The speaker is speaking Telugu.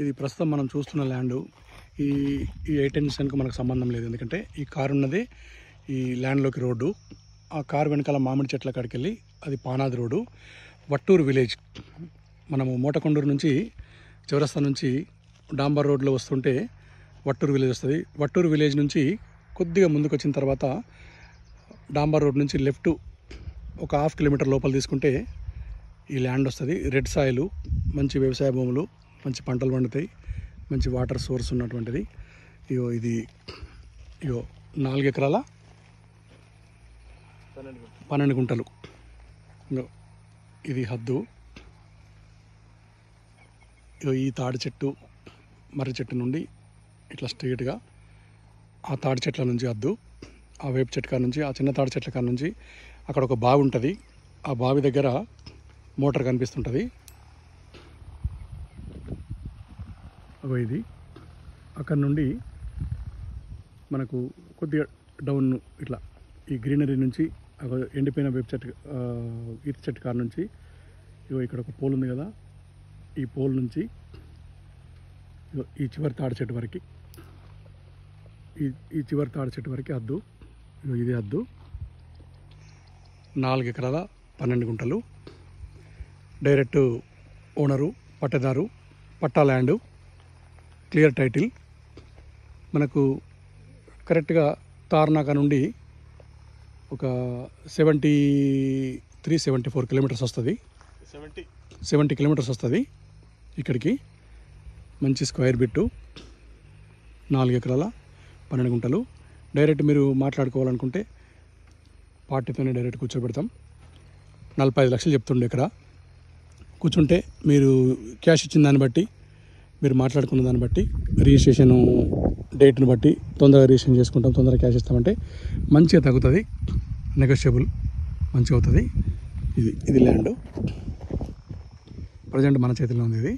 ఇది ప్రస్తుతం మనం చూస్తున్న ల్యాండ్ ఈ 8 సెంట్కి మనకు సంబంధం లేదు. ఎందుకంటే ఈ కారు ఉన్నది ఈ ల్యాండ్లోకి రోడ్డు. ఆ కారు వెనకాల మామిడి చెట్ల కాడికి వెళ్ళి అది పానాది రోడ్డు. వట్టూరు విలేజ్. మనము మోటకొండూరు నుంచి చౌరస్తా నుంచి డాంబర్ రోడ్లో వస్తుంటే వట్టూరు విలేజ్ వస్తుంది. వట్టూరు విలేజ్ నుంచి కొద్దిగా ముందుకు వచ్చిన తర్వాత డాంబర్ రోడ్ నుంచి లెఫ్ట్ ఒక 1/2 కిలోమీటర్ లోపల తీసుకుంటే ఈ ల్యాండ్ వస్తుంది. రెడ్ సాయిలు, మంచి వ్యవసాయ భూములు, మంచి పంటలు పండుతాయి, మంచి వాటర్ సోర్స్ ఉన్నటువంటిది. ఇది 4 ఎకరాల 12 గుంటలు. ఇది హద్దు. ఈ తాడి చెట్టు, మర్రి చెట్టు నుండి ఇట్లా స్ట్రైట్గా ఆ తాడి చెట్ల నుంచి హద్దు, ఆ వేప చెట్టు కాడ నుంచి, ఆ చిన్న తాడి చెట్ల కాడ నుంచి అక్కడ ఒక బావి ఉంటుంది. ఆ బావి దగ్గర మోటార్ కనిపిస్తుంటుంది. ఇది అక్కడ నుండి మనకు కొద్దిగా డౌన్ ఇట్లా ఈ గ్రీనరీ నుంచి ఎండిపోయిన వేప చెట్టు ఈత చెట్టు కాడ నుంచి ఇక్కడ ఒక పోల్ ఉంది కదా, ఈ పోల్ నుంచి ఈ చివరి తాడి చెట్టు వరకు, ఈ చివరి తాడి చెట్టు వరకు హద్దు. ఇది హద్దు. 4 ఎకరాల 12 గుంటలు. డైరెక్ట్ ఓనరు, పట్టదారు, పట్టా ల్యాండు, క్లియర్ టైటిల్. మనకు కరెక్ట్గా తార్నాక నుండి ఒక 73-74 కిలోమీటర్స్ వస్తుంది. 70 కిలోమీటర్స్ వస్తుంది ఇక్కడికి. మంచి స్క్వేర్ బిట్టు, 4 ఎకరాల 12 గుంటలు. డైరెక్ట్ మీరు మాట్లాడుకోవాలనుకుంటే పార్టీతోనే డైరెక్ట్ కూర్చోబెడతాం. 45 లక్షలు చెప్తుండే ఎకరా. కూర్చుంటే మీరు క్యాష్ ఇచ్చిన దాన్ని బట్టి, మీరు మాట్లాడుకున్న దాన్ని బట్టి, రిజిస్ట్రేషన్ డేట్ని బట్టి తొందరగా రిజిస్ట్రేషన్ చేసుకుంటాం, తొందరగా క్యాష్ ఇస్తామంటే మంచిగా తగ్గుతుంది, నెగోషియబుల్ మంచిగా అవుతుంది. ఇది ల్యాండ్ ప్రజెంట్ మన చేతిలో ఉంది. ఇది